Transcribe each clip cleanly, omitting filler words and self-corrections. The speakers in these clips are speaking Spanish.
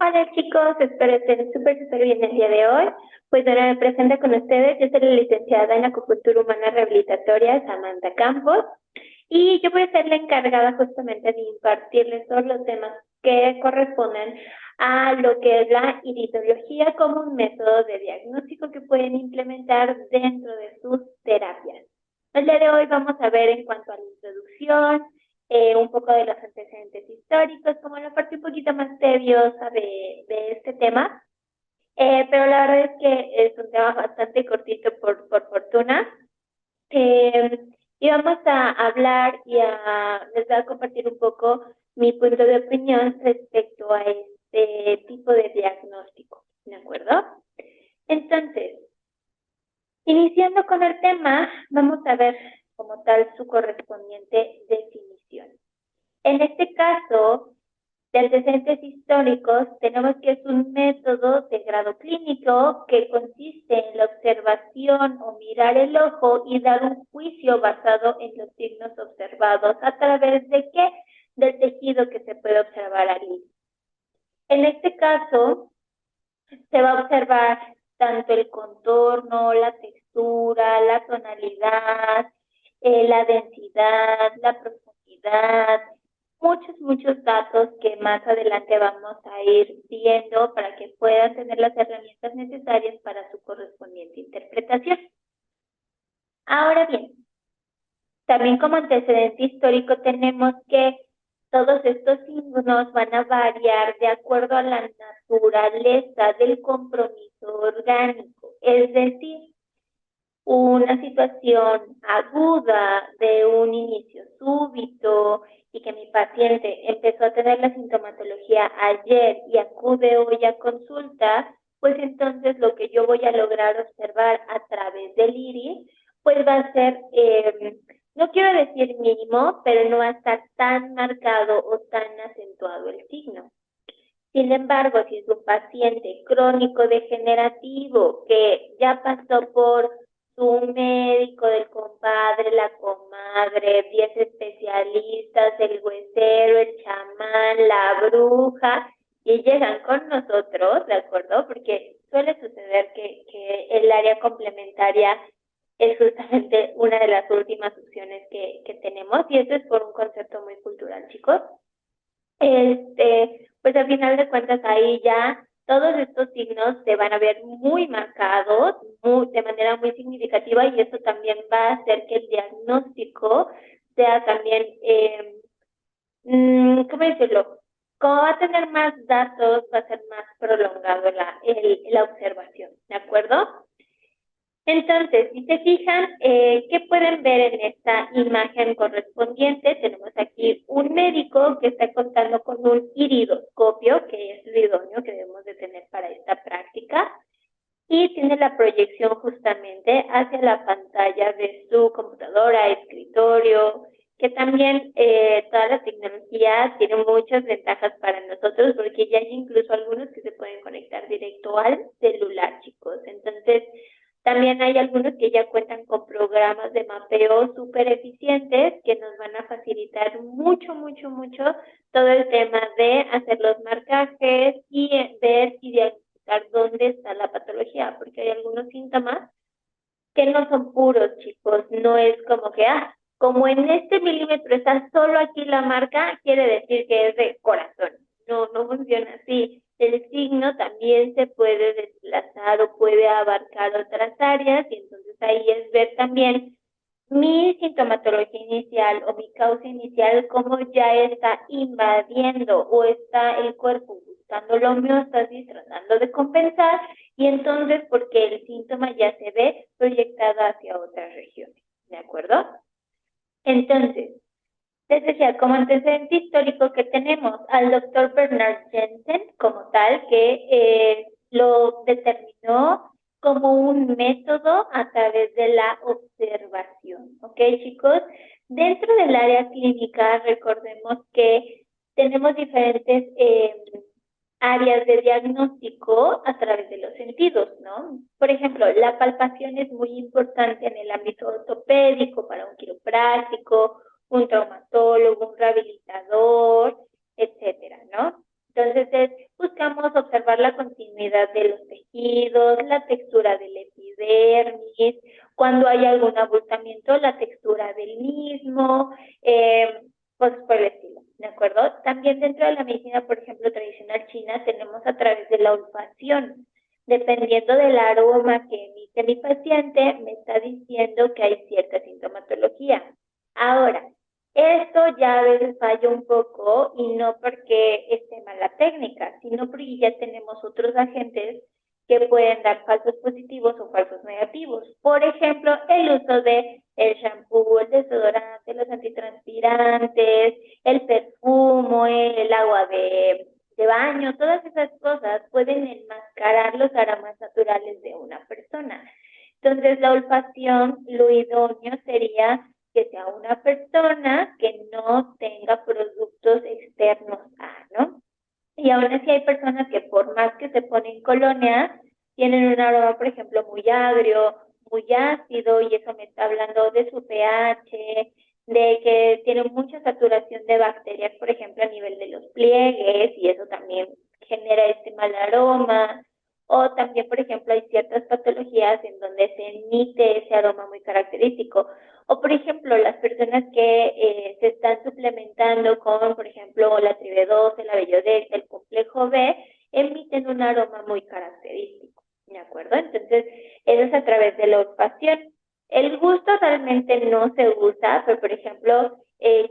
Hola chicos, espero estén súper bien el día de hoy. Pues ahora me presento con ustedes. Yo soy la licenciada en acupuntura humana rehabilitatoria, Samantha Campos, y yo voy a ser la encargada justamente de impartirles todos los temas que corresponden a lo que es la iridología como un método de diagnóstico que pueden implementar dentro de sus terapias. El día de hoy vamos a ver en cuanto a la introducción, un poco de los antecedentes históricos, como la parte un poquito más tediosa de este tema. Pero la verdad es que es un tema bastante cortito por fortuna. Eh, y vamos a hablar les voy a compartir un poco mi punto de opinión respecto a este tipo de diagnóstico, ¿de acuerdo? Entonces, iniciando con el tema, vamos a ver como tal su correspondiente definición. En este caso, de antecedentes históricos, tenemos que es un método de grado clínico que consiste en la observación o mirar el ojo y dar un juicio basado en los signos observados. ¿A través de qué? Del tejido que se puede observar allí. En este caso, se va a observar tanto el contorno, la textura, la tonalidad, la densidad, la profundidad, muchos datos que más adelante vamos a ir viendo para que puedan tener las herramientas necesarias para su correspondiente interpretación. Ahora bien, también como antecedente histórico tenemos que todos estos signos van a variar de acuerdo a la naturaleza del compromiso orgánico, es decir, una situación aguda de un inicio súbito y que mi paciente empezó a tener la sintomatología ayer y acude hoy a consulta, pues entonces lo que yo voy a lograr observar a través del iris, pues va a ser, no quiero decir mínimo, pero no va a estar tan marcado o tan acentuado el signo. Sin embargo, si es un paciente crónico degenerativo que ya pasó por su médico, del compadre, la comadre, 10 especialistas, el huesero, el chamán, la bruja, y llegan con nosotros, ¿de acuerdo? Porque suele suceder que el área complementaria es justamente una de las últimas opciones que tenemos, y esto es por un concepto muy cultural, chicos. Pues al final de cuentas ahí ya todos estos signos se van a ver muy marcados, de manera muy significativa, y eso también va a hacer que el diagnóstico sea también, ¿cómo decirlo? Como va a tener más datos, va a ser más prolongado la observación, ¿de acuerdo? Entonces, si se fijan, ¿qué pueden ver en esta imagen correspondiente? Tenemos aquí un médico que está contando con un iridoscopio, que es lo idóneo que debemos de tener para esta práctica, y tiene la proyección justamente hacia la pantalla de su computadora, escritorio, que también toda la tecnología tiene muchas ventajas para nosotros, porque ya hay incluso algunos que se pueden conectar directo al celular, chicos. Entonces, también hay algunos que ya cuentan con programas de mapeo súper eficientes que nos van a facilitar mucho todo el tema de hacer los marcajes y ver y diagnosticar dónde está la patología, porque hay algunos síntomas que no son puros, chicos. No es como que, como en este milímetro está solo aquí la marca, quiere decir que es de corazón. No funciona así. El signo también se puede desplazar o puede abarcar otras áreas, y entonces ahí es ver también mi sintomatología inicial o mi causa inicial, cómo ya está invadiendo o está el cuerpo buscando la homeostasis, tratando de compensar, y entonces porque el síntoma ya se ve proyectado hacia otras regiones, ¿de acuerdo? Entonces, les decía, como antecedente histórico que tenemos al doctor Bernard Jensen como tal, que lo determinó como un método a través de la observación. ¿Ok, chicos? Dentro del área clínica, recordemos que tenemos diferentes áreas de diagnóstico a través de los sentidos, ¿no? Por ejemplo, la palpación es muy importante en el ámbito ortopédico para un quiropráctico, un traumatólogo, un rehabilitador, etcétera, ¿no? Entonces, buscamos podemos observar la continuidad de los tejidos, la textura del epidermis, cuando hay algún abultamiento, la textura del mismo, pues por el estilo, ¿de acuerdo? También dentro de la medicina, por ejemplo, tradicional china, tenemos a través de la olfacción. Dependiendo del aroma que emite mi paciente, me está diciendo que hay cierta sintomatología. Ahora, esto ya a veces falla un poco y no porque esté mala técnica, sino porque ya tenemos otros agentes que pueden dar falsos positivos o falsos negativos. Por ejemplo, el uso de el shampoo, el desodorante, los antitranspirantes, el perfume, el agua de baño, todas esas cosas pueden enmascarar los aromas naturales de una persona. Entonces, la olfacción, lo idóneo sería que sea una persona que no tenga productos externos a, ¿no? Y aún así hay personas que por más que se ponen colonia, tienen un aroma, por ejemplo, muy agrio, muy ácido, y eso me está hablando de su pH, de que tiene mucha saturación de bacterias, por ejemplo, a nivel de los pliegues, y eso también genera este mal aroma. O también, por ejemplo, hay ciertas patologías en donde se emite ese aroma muy característico. O, por ejemplo, las personas que se están suplementando con, por ejemplo, la tribedosa, la bellodex, el complejo B, emiten un aroma muy característico, ¿de acuerdo? Entonces, eso es a través de la olfacción. El gusto realmente no se usa, pero, por ejemplo,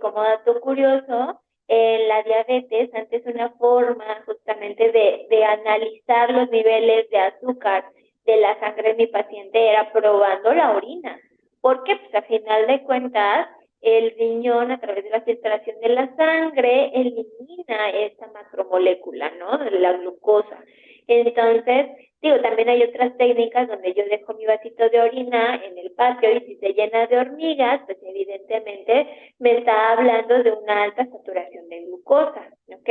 como dato curioso, la diabetes, antes una forma justamente de analizar los niveles de azúcar de la sangre de mi paciente era probando la orina. Porque, pues, a final de cuentas, el riñón, a través de la filtración de la sangre, elimina esta macromolécula, ¿no? De la glucosa. Entonces, digo, también hay otras técnicas donde yo dejo mi vasito de orina en el patio y si se llena de hormigas, pues evidentemente me está hablando de una alta saturación de glucosa, ¿ok?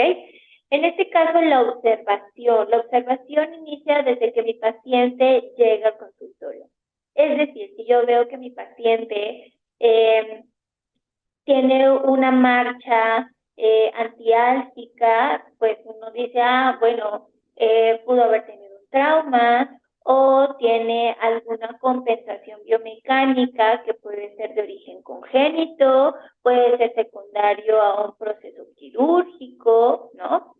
En este caso, la observación inicia desde que mi paciente llega al consultorio. Es decir, si yo veo que mi paciente tiene una marcha antiálgica, pues uno dice, bueno, pudo haber tenido un trauma o tiene alguna compensación biomecánica que puede ser de origen congénito, puede ser secundario a un proceso quirúrgico, ¿no?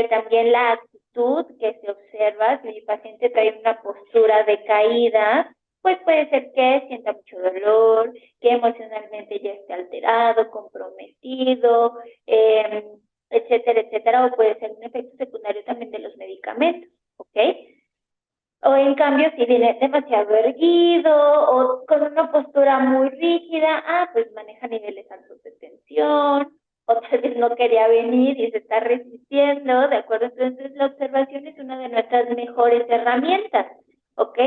También la actitud que se observa, si mi paciente trae una postura de caída, pues puede ser que sienta mucho dolor, que emocionalmente ya esté alterado, comprometido, etcétera, etcétera, o puede ser un efecto secundario también de los medicamentos, ¿ok? O en cambio, si viene demasiado erguido o con una postura muy rígida, pues maneja niveles altos de tensión, o tal vez no quería venir y se está resistiendo, ¿de acuerdo? Entonces, la observación es una de nuestras mejores herramientas, ¿ok?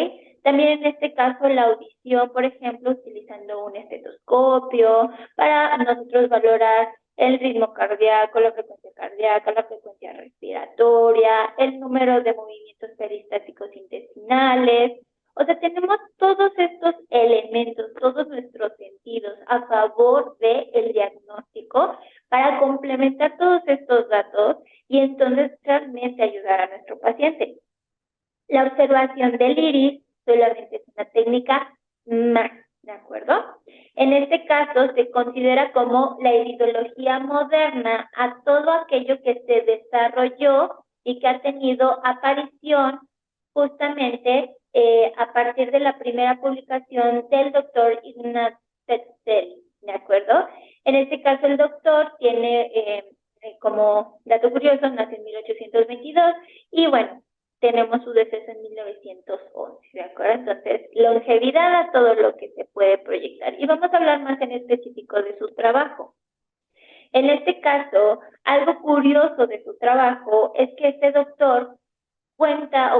También en este caso, la audición, por ejemplo, utilizando un estetoscopio para nosotros valorar el ritmo cardíaco, la frecuencia cardíaca, la frecuencia respiratoria, el número de movimientos peristálticos intestinales. O sea, tenemos todos estos elementos, todos nuestros sentidos a favor del diagnóstico para complementar todos estos datos y entonces realmente ayudar a nuestro paciente. La observación del iris solamente es una técnica más, ¿de acuerdo? En este caso se considera como la iridología moderna a todo aquello que se desarrolló y que ha tenido aparición justamente a partir de la primera publicación del doctor Ignaz Petzel, ¿de acuerdo? En este caso el doctor tiene, como dato curioso, nació en 1822 y bueno, tenemos su deceso en 1911, ¿de acuerdo? Entonces, longevidad a todo lo que se puede proyectar. Y vamos a hablar más en específico de su trabajo. En este caso, algo curioso de su trabajo es que este doctor contaba,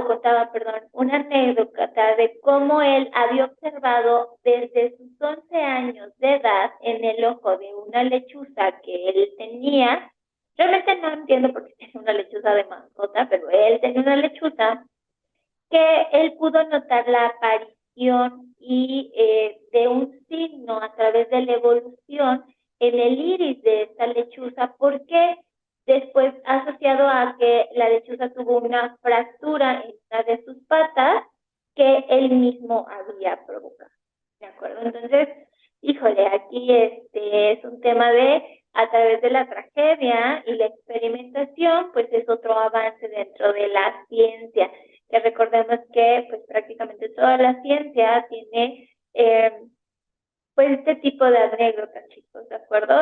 una anécdota de cómo él había observado desde sus 11 años de edad en el ojo de una lechuza que él tenía. Realmente no entiendo por qué tiene una lechuza de mascota, pero él tenía una lechuza que él pudo notar la aparición y de un signo a través de la evolución en el iris de esta lechuza. ¿Por qué? después asociado a que la lechuza tuvo una fractura en una de sus patas que él mismo había provocado, ¿de acuerdo? Entonces, híjole, aquí es un tema de a través de la tragedia y la experimentación, pues es otro avance dentro de la ciencia, que recordemos que pues prácticamente toda la ciencia tiene pues este tipo de anécdotas, chicos, ¿de acuerdo?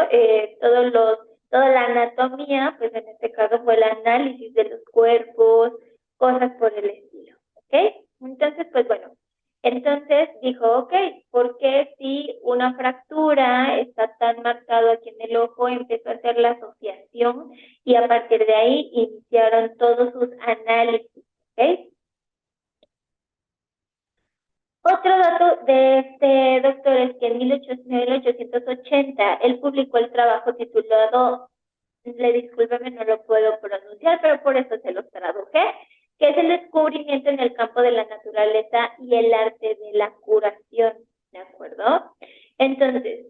Toda la anatomía, pues en este caso fue el análisis de los cuerpos, cosas por el estilo, ¿ok? Entonces, pues bueno, entonces dijo, ok, ¿por qué si una fractura está tan marcado aquí en el ojo? Empezó a hacer la asociación y a partir de ahí iniciaron todos sus análisis, ¿ok? Otro dato de este doctor es que en 1880 él publicó el trabajo titulado, le discúlpeme, no lo puedo pronunciar, pero por eso se los traduje, que es el descubrimiento en el campo de la naturaleza y el arte de la curación, ¿de acuerdo? Entonces,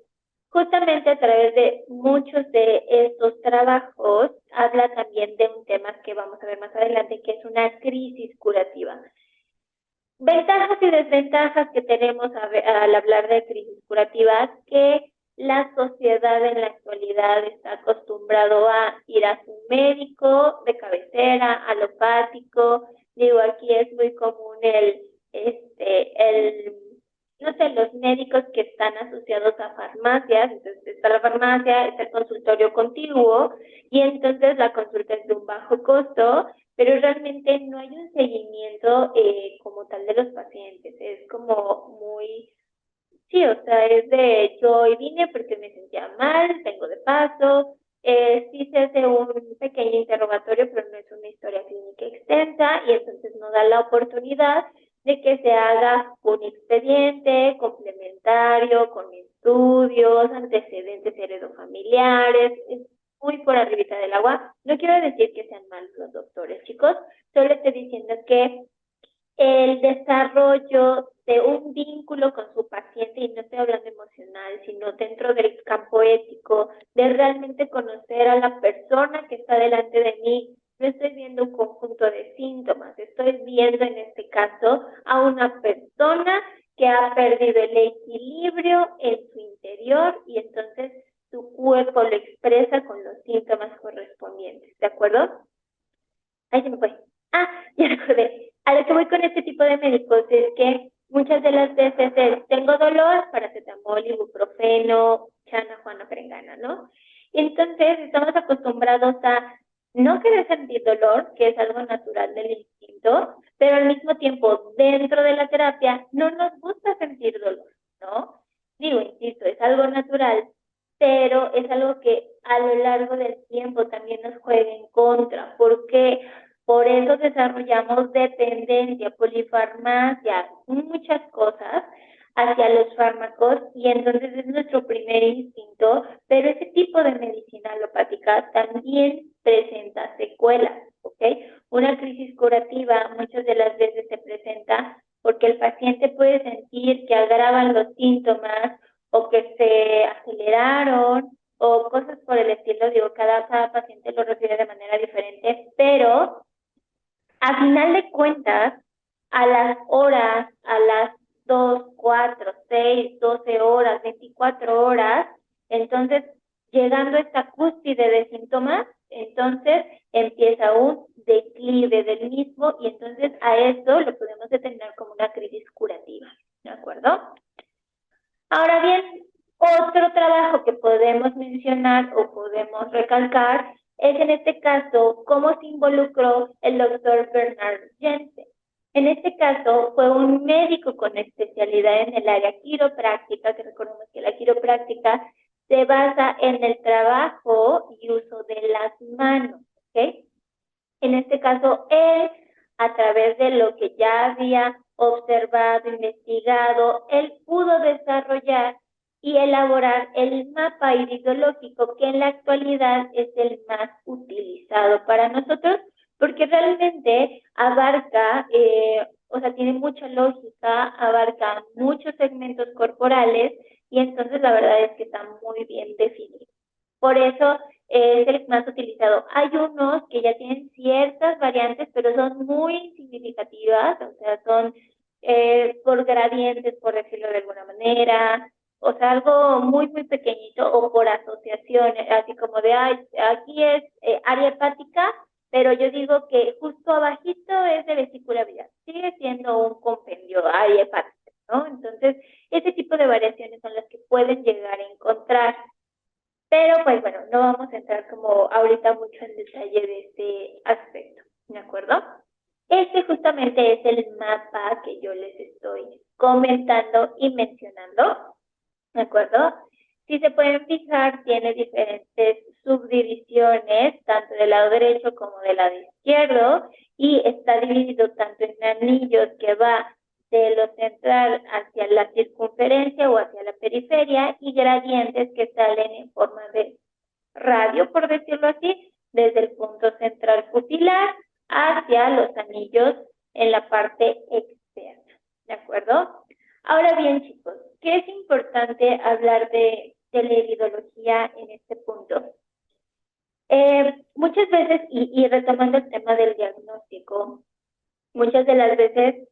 justamente a través de muchos de estos trabajos, habla también de un tema que vamos a ver más adelante, que es una crisis curativa. Ventajas y desventajas que tenemos al hablar de crisis curativas, que la sociedad en la actualidad está acostumbrado a ir a su médico de cabecera, alopático. Digo, aquí es muy común no sé, los médicos que están asociados a farmacias. Entonces está la farmacia, está el consultorio contiguo, y entonces la consulta es de un bajo costo, pero realmente no hay un seguimiento como tal de los pacientes. Es como muy, sí, o sea, es de yo hoy vine porque me sentía mal, tengo de paso, sí se hace un pequeño interrogatorio, pero no es una historia clínica extensa, y entonces no da la oportunidad de que se haga un expediente complementario con estudios, antecedentes heredofamiliares. Es muy por arribita del agua. No quiero decir que sean malos los doctores, chicos, solo estoy diciendo que el desarrollo de un vínculo con su paciente, y no estoy hablando emocional, sino dentro del campo ético, de realmente conocer a la persona que está delante de mí. No estoy viendo un conjunto de síntomas, estoy viendo en este caso a una persona que ha perdido el equilibrio en su interior, y entonces su cuerpo lo expresa con los síntomas correspondientes, ¿de acuerdo? Ahí se me fue. Ah, ya recordé. A lo que voy con este tipo de médicos es que muchas de las veces es, tengo dolor, paracetamol, ibuprofeno, chana, juana, perengana, ¿no? Entonces estamos acostumbrados a no querer sentir dolor, que es algo natural del instinto, pero al mismo tiempo dentro de la terapia no nos gusta sentir dolor, ¿no? Digo, insisto, es algo natural, pero es algo que a lo largo del tiempo también nos juega en contra, porque por eso desarrollamos dependencia, polifarmacia, muchas cosas hacia los fármacos, y entonces es nuestro primer instinto, pero ese tipo de medicina alopática también presenta secuelas, ¿ok? Una crisis curativa muchas de las veces se presenta porque el paciente puede sentir que agravan los síntomas o que se aceleraron o cosas por el estilo. Digo, cada paciente lo recibe de manera diferente, pero a final de cuentas, a las horas, a las 2, 4, 6, 12 horas, 24 horas, entonces, llegando a esta cúspide de síntomas, entonces empieza un declive del mismo, y entonces a eso lo podemos determinar como una crisis curativa, ¿de acuerdo? Ahora bien, otro trabajo que podemos mencionar o podemos recalcar es en este caso cómo se involucró el doctor Bernard Jensen. En este caso fue un médico con especialidad en el área quiropráctica, que recordemos que la quiropráctica se basa en el trabajo y uso de las manos, ¿ok? En este caso, él, a través de lo que ya había observado, investigado, él pudo desarrollar y elaborar el mapa iridológico, que en la actualidad es el más utilizado para nosotros, porque realmente abarca, o sea, tiene mucha lógica, abarca muchos segmentos corporales, y entonces la verdad es que está muy bien definido. Por eso es el más utilizado. Hay unos que ya tienen ciertas variantes, pero son muy significativas, o sea, son por gradientes, por decirlo de alguna manera, o sea, algo muy, muy pequeñito, o por asociaciones, así como de, ay, aquí es área hepática, pero yo digo que justo abajito es de vesícula biliar. Sigue siendo un compendio área hepática, ¿no? Entonces, ese tipo de variaciones son las que pueden llegar a encontrar. Pero pues bueno, no vamos a entrar como ahorita mucho en detalle de este aspecto, ¿de acuerdo? Este justamente es el mapa que yo les estoy comentando y mencionando, ¿de acuerdo? Si se pueden fijar, tiene diferentes subdivisiones, tanto del lado derecho como del lado izquierdo, y está dividido tanto en anillos que va de lo central hacia la circunferencia o hacia la periferia, y gradientes que salen en forma de radio, por decirlo así, desde el punto central pupilar hacia los anillos en la parte externa, ¿de acuerdo? Ahora bien, chicos, ¿qué es importante hablar de la iridología en este punto? Muchas veces, y retomando el tema del diagnóstico, muchas de las veces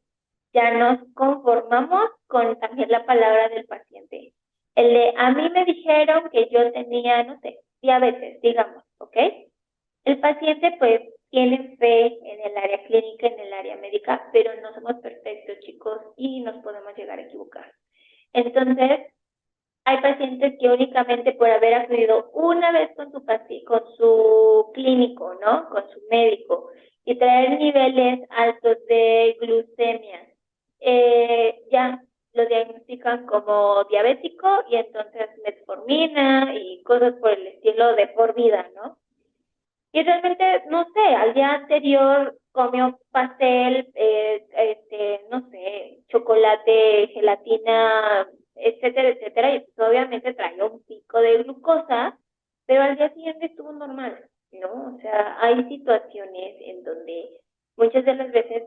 ya nos conformamos con también la palabra del paciente. El de, a mí me dijeron que yo tenía, no sé, diabetes, digamos, ¿ok? El paciente pues tiene fe en el área clínica, en el área médica, pero no somos perfectos, chicos, y nos podemos llegar a equivocar. Entonces, hay pacientes que únicamente por haber acudido una vez con su clínico, ¿no? Con su médico, y traer niveles altos de glucemia, ya lo diagnostican como diabético y entonces metformina y cosas por el estilo de por vida, ¿no? Y realmente, no sé, al día anterior comió pastel, no sé, chocolate, gelatina, etcétera, etcétera, y pues obviamente traía un pico de glucosa, pero al día siguiente estuvo normal, ¿no? O sea, hay situaciones en donde muchas de las veces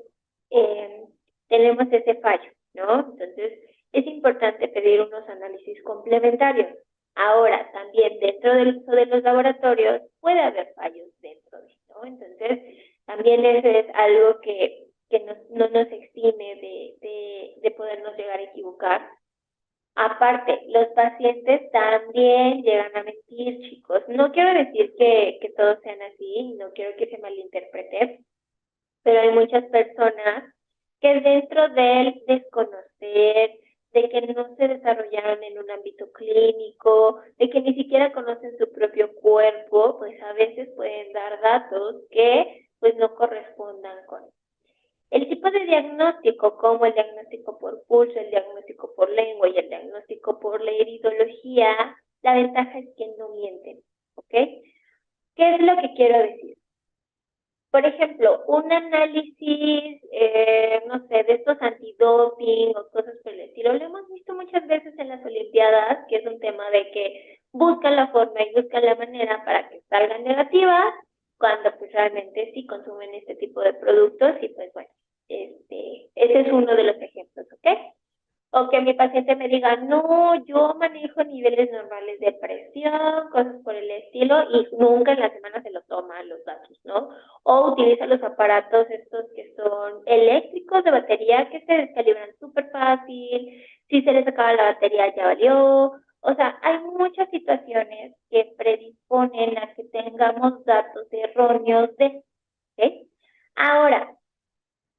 eh, tenemos ese fallo, ¿no? Entonces, es importante pedir unos análisis complementarios. Ahora, también dentro del uso de los laboratorios puede haber fallos dentro de esto. Entonces, también eso es algo que no nos exime de podernos llegar a equivocar. Aparte, los pacientes también llegan a mentir, chicos. No quiero decir que todos sean así, no quiero que se malinterprete, pero hay muchas personas que dentro del desconocer, de que no se desarrollaron en un ámbito clínico, de que ni siquiera conocen su propio cuerpo, pues a veces pueden dar datos que pues no correspondan con el tipo de diagnóstico, como el diagnóstico por pulso, el diagnóstico por lengua y el diagnóstico por la iridología. La ventaja es que no mienten, ¿ok? ¿Qué es lo que quiero decir? Por ejemplo, un análisis, no sé, de estos antidoping o cosas por el estilo, lo hemos visto muchas veces en las Olimpiadas, que es un tema de que buscan la forma y buscan la manera para que salgan negativas, cuando pues realmente sí consumen este tipo de productos y pues bueno, ese es uno de los ejemplos, ¿ok? O que mi paciente me diga, no, yo manejo niveles normales de presión, cosas por el estilo, y nunca en la semana se lo toma los datos, ¿no? O utiliza los aparatos estos que son eléctricos de batería que se descalibran súper fácil, si se les acaba la batería ya valió. O sea, hay muchas situaciones que predisponen a que tengamos datos erróneos de, ¿ok? Ahora,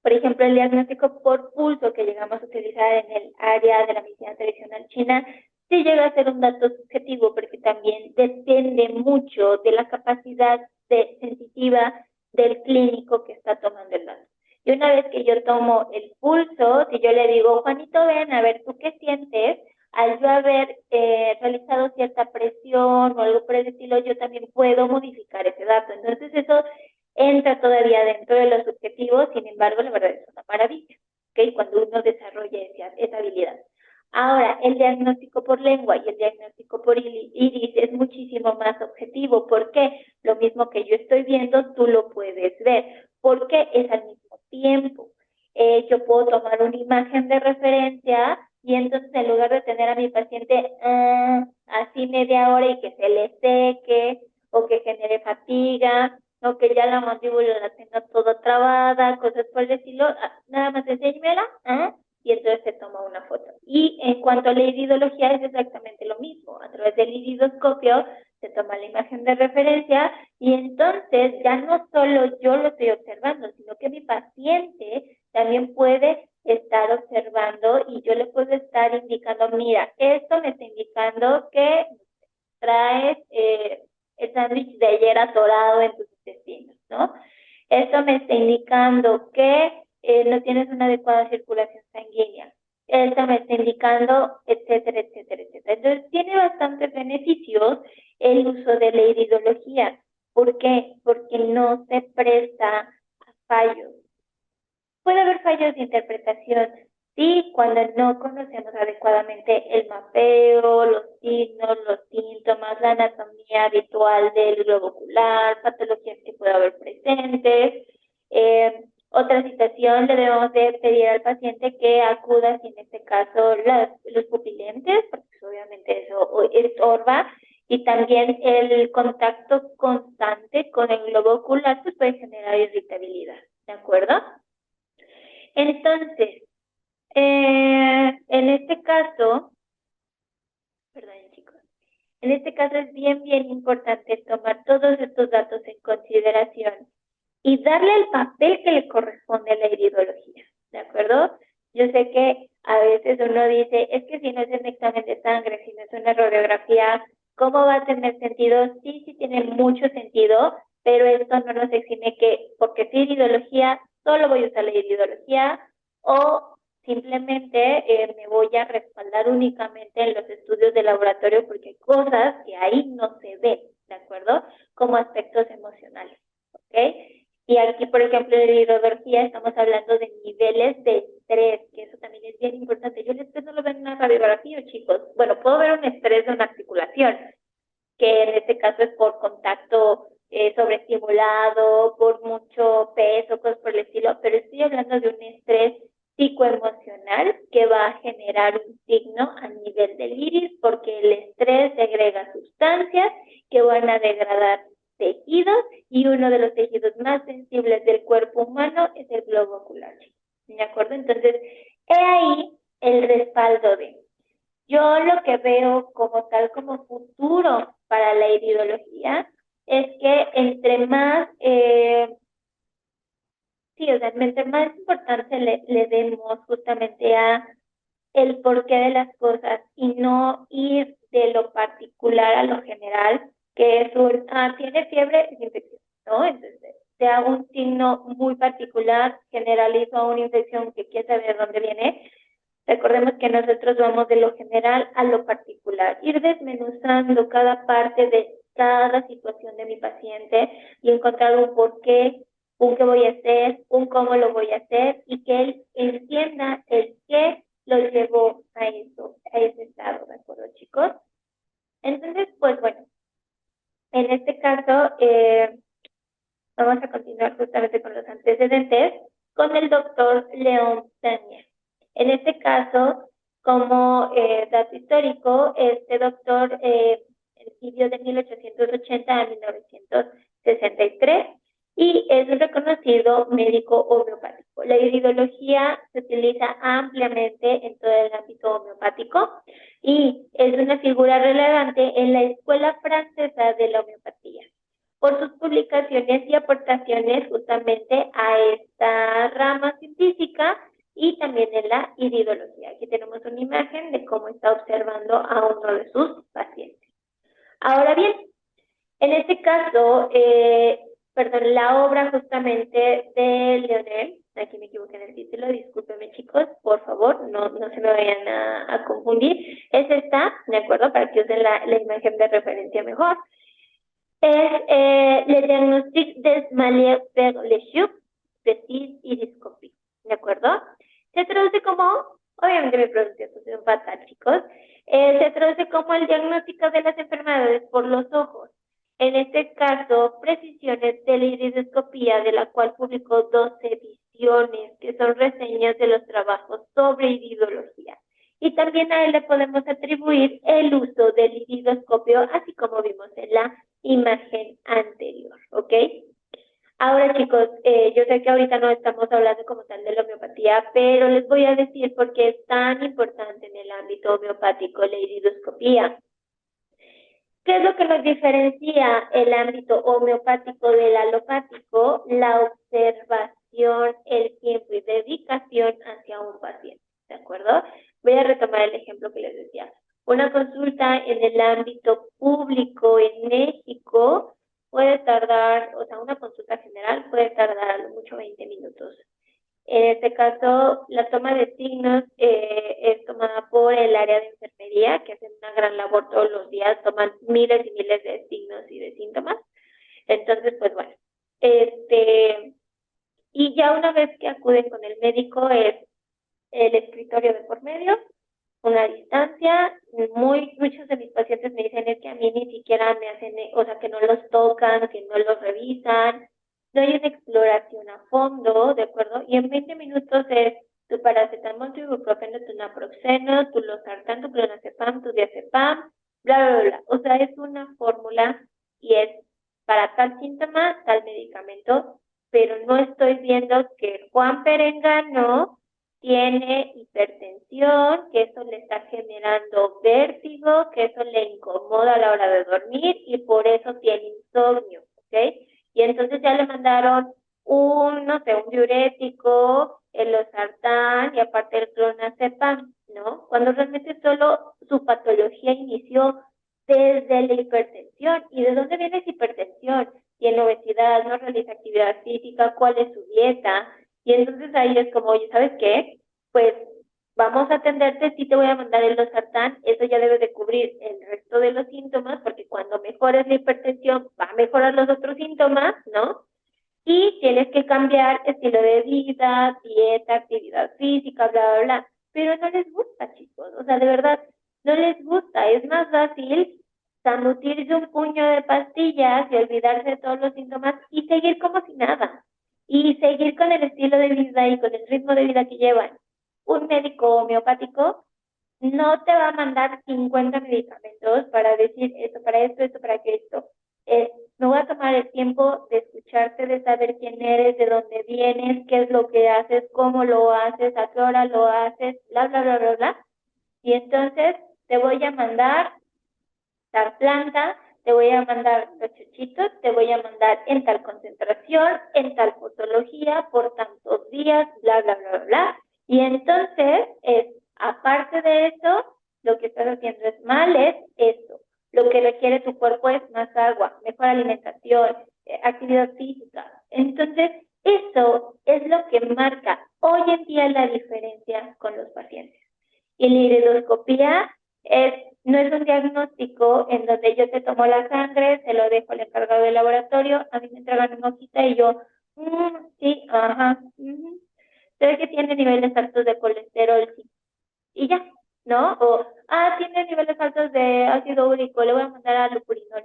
por ejemplo, el diagnóstico por pulso que llegamos a utilizar en el área de la medicina tradicional china, sí llega a ser un dato subjetivo porque también depende mucho de la capacidad sensitiva del clínico que está tomando el dato. Y una vez que yo tomo el pulso, si yo le digo, Juanito, ven a ver, ¿tú qué sientes? Al yo haber realizado cierta presión o algo por el estilo, yo también puedo modificar ese dato. Entonces, eso entra todavía dentro de los objetivos, sin embargo, la verdad es una maravilla, ¿ok? Cuando uno desarrolla esa habilidad. Ahora, el diagnóstico por lengua y el diagnóstico por iris es muchísimo más objetivo. ¿Por qué? Lo mismo que yo estoy viendo, tú lo puedes ver. Porque es al mismo tiempo. Yo puedo tomar una imagen de referencia y entonces en lugar de tener a mi paciente así media hora y que se le seque, o que genere fatiga, o que ya la mandíbula la tenga toda trabada, cosas por el estilo, nada más enséñmela, y entonces se toma una foto. Y en cuanto a la iridología es exactamente lo mismo. A través del iridoscopio se toma la imagen de referencia y entonces ya no solo yo lo estoy observando, sino que mi paciente también puede estar observando y yo le puedo estar indicando, mira, esto me está indicando que traes el sándwich de ayer atorado en tus intestinos, ¿no? Esto me está indicando que no tienes una adecuada circulación sanguínea. Esto me está indicando, etcétera, etcétera, etcétera. Entonces, tiene bastantes beneficios el uso de la iridología. ¿Por qué? Porque no se presta a fallos. Puede haber fallos de interpretación, sí, cuando no conocemos adecuadamente el mapeo, los signos, los síntomas, la anatomía habitual del globo ocular, patologías que puede haber presentes. Otra situación, le debemos de pedir al paciente que acuda, si en este caso, los pupilentes, porque obviamente eso estorba, y también el contacto constante con el globo ocular pues puede generar irritabilidad, ¿de acuerdo? Entonces, en este caso, perdón chicos, en este caso es bien importante tomar todos estos datos en consideración y darle el papel que le corresponde a la iridología, ¿de acuerdo? Yo sé que a veces uno dice, es que si no es un examen de sangre, si no es una radiografía, ¿cómo va a tener sentido? Sí, sí tiene mucho sentido, pero esto no nos exime que, porque es iridología, solo voy a usar la iridología, o simplemente me voy a respaldar únicamente en los estudios de laboratorio porque hay cosas que ahí no se ven, ¿de acuerdo? Como aspectos emocionales, ¿ok? Y aquí, por ejemplo, en la iridología estamos hablando de niveles de estrés, que eso también es bien importante. Yo el estrés no lo veo en una radiografía, chicos. Bueno, puedo ver un estrés de una articulación, que en este caso es por contacto sobreestimulado, por mucho peso, cosas por el estilo, pero estoy hablando de un estrés psicoemocional que va a generar un signo a nivel del iris, porque el estrés segrega sustancias que van a degradar tejidos y uno de los tejidos más sensibles del cuerpo humano es el globo ocular. ¿De acuerdo? Entonces, he ahí el respaldo de. Yo lo que veo como tal, como futuro para la iridología, es que entre más, entre más importancia le demos justamente a el porqué de las cosas y no ir de lo particular a lo general, que es tiene fiebre, es infección, ¿no? Entonces, sea un signo muy particular, generalizo a una infección que quién sabe de dónde viene. Recordemos que nosotros vamos de lo general a lo particular, ir desmenuzando cada parte de cada situación de mi paciente y encontrar un porqué, un qué voy a hacer, un cómo lo voy a hacer y que él entienda el qué lo llevó a eso, a ese estado, ¿de acuerdo, chicos? Entonces, pues bueno, en este caso vamos a continuar justamente con los antecedentes con el doctor León Tania. En este caso, como dato histórico, este doctor vivió de 1880 a 1963 y es un reconocido médico homeopático. La iridología se utiliza ampliamente en todo el ámbito homeopático y es una figura relevante en la Escuela Francesa de la Homeopatía por sus publicaciones y aportaciones justamente a esta rama científica y también en la iridología. Aquí tenemos una imagen de cómo está observando a uno de sus pacientes. Ahora bien, en este caso, la obra justamente de Leonel, aquí me equivoqué en el título, discúlpenme chicos, por favor, no se me vayan a confundir, es esta, ¿de acuerdo? Para que usen la imagen de referencia mejor. Es le diagnostic des malheurs per le choc de iriscopie, ¿de acuerdo? Se traduce como, obviamente mi pronunciación es fatal, chicos, se traduce como el diagnóstico de las enfermedades por los ojos. En este caso, Precisiones de la iridoscopía, de la cual publicó 12 ediciones, que son reseñas de los trabajos sobre iridología. Y también a él le podemos atribuir el uso del iridoscopio, así como vimos en la imagen anterior, ¿ok? Ahora, chicos, yo sé que ahorita no estamos hablando como tal de la homeopatía, pero les voy a decir por qué es tan importante en el ámbito homeopático la iridoscopía. ¿Qué es lo que nos diferencia el ámbito homeopático del alopático? La observación, el tiempo y dedicación hacia un paciente, ¿de acuerdo? Voy a retomar el ejemplo que les decía. Una consulta en el ámbito público en México puede tardar, o sea, una consulta general puede tardar a lo mucho 20 minutos. En este caso, la toma de signos es tomada por el área de enfermería, que hacen una gran labor todos los días, toman miles y miles de signos y de síntomas. Entonces, pues bueno, y ya una vez que acuden con el médico es el escritorio de por medio, una distancia. Muchos de mis pacientes me dicen es que a mí ni siquiera me hacen, o sea, que no los tocan, que no los revisan, no hay una exploración a fondo, ¿de acuerdo? Y en 20 minutos es tu paracetamol, tu ibuprofeno, tu naproxeno, tu losartán, tu clonazepam, tu diazepam, bla, bla, bla. O sea, es una fórmula y es para tal síntoma, tal medicamento, pero no estoy viendo que Juan Perengano tiene hipertensión, que eso le está generando vértigo, que eso le incomoda a la hora de dormir y por eso tiene insomnio, ¿ok? Y entonces ya le mandaron no sé, un diurético, el losartán y aparte el clonazepam, ¿no? Cuando realmente solo su patología inició desde la hipertensión. ¿Y de dónde viene esa hipertensión? Tiene obesidad, no realiza actividad física, cuál es su dieta. Y entonces ahí es como, oye, ¿sabes qué? Pues vamos a atenderte, sí te voy a mandar el losartán, eso ya debe de cubrir el resto de los síntomas, porque cuando mejores la hipertensión va a mejorar los otros síntomas, ¿no? Y tienes que cambiar estilo de vida, dieta, actividad física, bla, bla, bla. Pero no les gusta, chicos. O sea, de verdad, no les gusta. Es más fácil zambutirse un puño de pastillas y olvidarse de todos los síntomas y seguir como si nada. Y seguir con el estilo de vida y con el ritmo de vida que llevan. Un médico homeopático no te va a mandar 50 medicamentos para decir esto, para que esto. Me voy a tomar el tiempo de escucharte, de saber quién eres, de dónde vienes, qué es lo que haces, cómo lo haces, a qué hora lo haces, bla, bla, bla, bla, bla. Y entonces te voy a mandar tal planta, te voy a mandar los chuchitos, te voy a mandar en tal concentración, en tal fotología, por tantos días, bla, bla, bla, bla, bla. Y entonces, aparte de eso, lo que estás haciendo es mal, es esto. Lo que requiere tu cuerpo es más agua, mejor alimentación, actividad física. Entonces, eso es lo que marca hoy en día la diferencia con los pacientes. Y la iridoscopía no es un diagnóstico en donde yo te tomo la sangre, se lo dejo al encargado del laboratorio, a mí me entregan una hojita y yo, sí, ajá, se ve que tiene niveles altos de colesterol, sí, y ya, ¿no? O, tiene niveles altos de ácido úrico, le voy a mandar a lupurinol,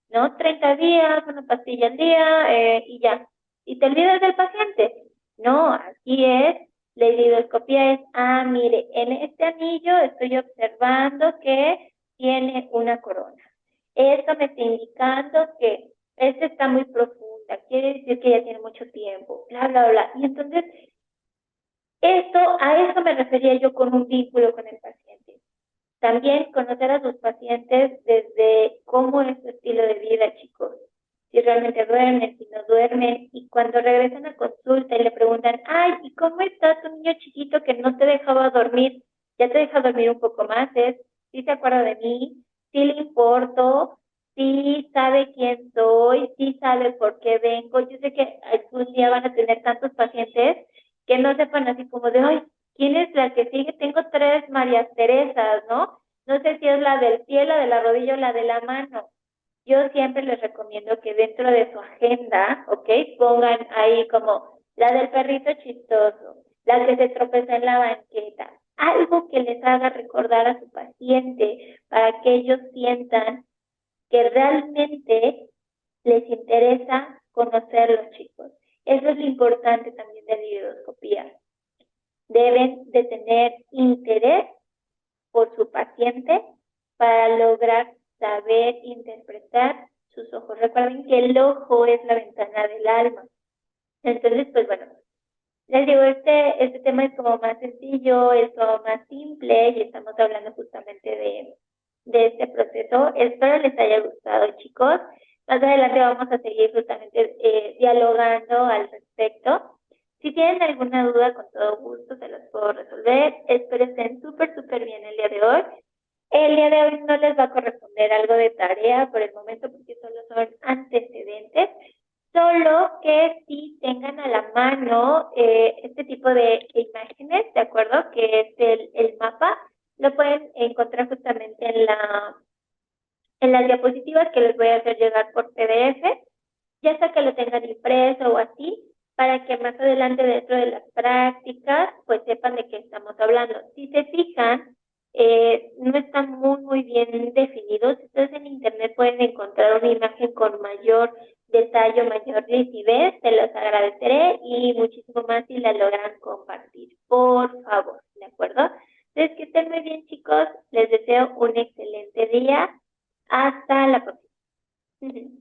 ¿no? 30 días, una pastilla al día, y ya. Y te olvidas del paciente. No, aquí es, la iridoscopía es, mire, en este anillo estoy observando que tiene una corona. Esto me está indicando que esta está muy profunda, quiere decir que ya tiene mucho tiempo, bla, bla, bla. Y entonces, a eso me refería yo con un vínculo con el paciente. También conocer a sus pacientes desde cómo es su estilo de vida, chicos. Si realmente duermen, si no duermen. Y cuando regresan a consulta y le preguntan, ¿y cómo está tu niño chiquito que no te dejaba dormir? ¿Ya te deja dormir un poco más? ¿Sí se acuerda de mí? ¿Sí le importo? ¿Sí sabe quién soy? ¿Sí sabe por qué vengo? Yo sé que algún día van a tener tantos pacientes que no sepan así como de, ¿quién es la que sigue? Tengo 3 Marías Teresas, ¿no? No sé si es la del pie, la de la rodilla o la de la mano. Yo siempre les recomiendo que dentro de su agenda, ¿ok? Pongan ahí como la del perrito chistoso, la que se tropezó en la banqueta, algo que les haga recordar a su paciente para que ellos sientan que realmente les interesa conocerlos, chicos. Eso es lo importante también de la iridoscopía. Deben de tener interés por su paciente para lograr saber interpretar sus ojos. Recuerden que el ojo es la ventana del alma. Entonces, pues bueno, les digo, este tema es como más sencillo, es como más simple y estamos hablando justamente de este proceso. Espero les haya gustado, chicos. Más adelante vamos a seguir justamente dialogando al respecto. Si tienen alguna duda, con todo gusto se las puedo resolver. Espero estén súper bien el día de hoy. El día de hoy no les va a corresponder algo de tarea por el momento porque solo son antecedentes, solo que si tengan a la mano este tipo de imágenes, ¿de acuerdo? Que es el mapa, lo pueden encontrar justamente en las diapositivas que les voy a hacer llegar por PDF, ya sea que lo tengan impreso o así, para que más adelante dentro de las prácticas, pues sepan de qué estamos hablando. Si se fijan, no están muy bien definidos. Ustedes en internet pueden encontrar una imagen con mayor detalle, mayor nitidez, se los agradeceré y muchísimo más si la logran compartir, por favor, ¿de acuerdo? Entonces, que estén muy bien, chicos. Les deseo un excelente día. Hasta la próxima.